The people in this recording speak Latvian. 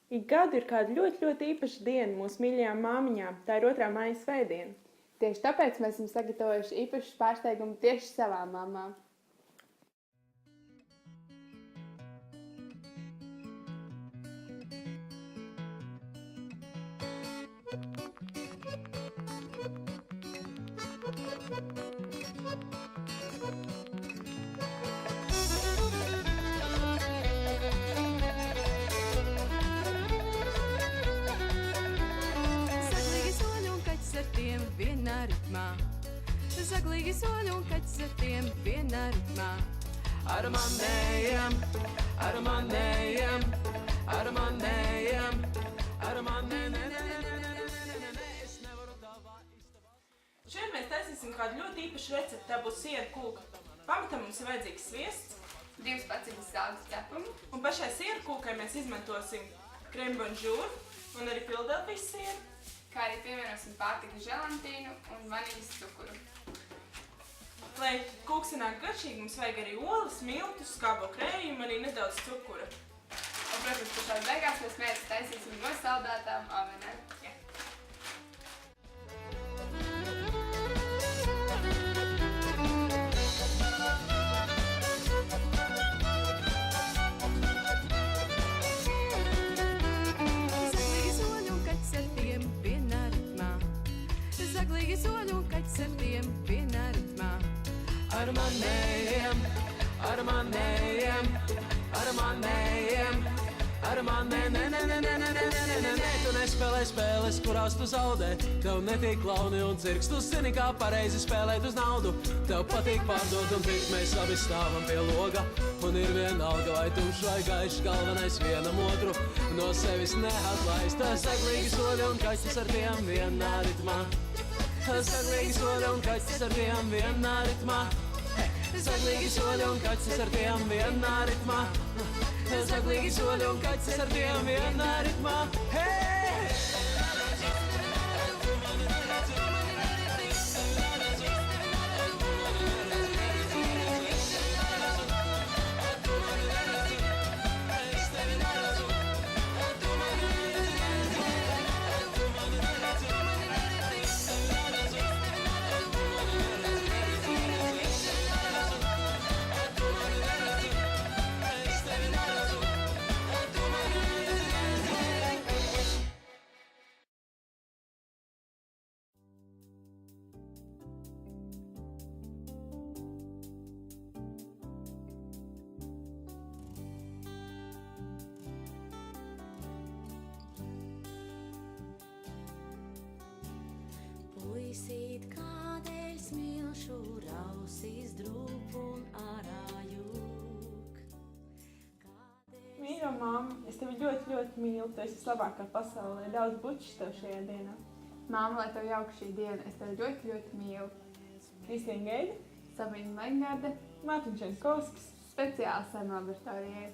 Ik gadu ir kāda ļoti īpaša diena mūsu mīļajām māmiņām. Tā ir 2. maija svētdiena. Tieši tāpēc mēs esam sagatavojuši īpašu pārsteigumu tieši savām mamām. Vienā ritmā, zaglīgi soļi un kaķis ar tiem vienā ritmā. Ar manējiem, ar manējiem, ar manējiem, ar manējiem. Šodien mēs taisīsim kādu ļoti īpašu recepti. Tā būs siera kūka. Pamatā mums ir vajadzīgs sviests, 2 paciņas sāļu cepumu. Un pašai siera kūkai mēs izmantosim crème bonjour un arī Philadelphijas sieru. Kā arī pievienosim pārtikas želantīnu un vaniļas cukuru. Lai kūks sanāk garšīgi, mums vajag arī olas, miltus, skābo krējumu, arī nedaudz cukura. Un, protams, pašā beigās mēs mērķis taisīsim no saldētām avenēm. Zaglīgi soļi un kaķis ar tiem vienā ritmā. Ar manējiem, ar manējiem, ar manējiem, ar manējiem. Tu nespēlē spēles, kurās tu zaudē. Tev netiek klauni un cirks. Tu zini, kā pareizi spēlēt uz naudu. Tev patīk pārdot un pirkt, mēs abi stāvam pie loga. Un ir vienalga, vai tumšs vai gaišs, galvenais vienam otru no sevis neatlaist. Zaglīgi soļi un kaķis ar tiem vienā ritmā. Zaglīgi soļi un kaķis ar tiem vienā ritmā. Zaglīgi soļi un kaķis ar tiem vienā ritmā. Zaglīgi soļi un kaķis ar tiem vienā ritmā. Puisīt, kādēļ smilšu rausīs drūp un ārā jūk. Mīļo mamma, es tevi ļoti mīlu. Tu esi vislabākā pasaulē. Daudz bučas tev šajā dienā. Māma, lai tev jauka šī diena, es tevi ļoti mīlu. Kristīna Geida, Sabīna Maingarde, Mārtiņš Jankovskis. speciāli Sarunu laboratorijai.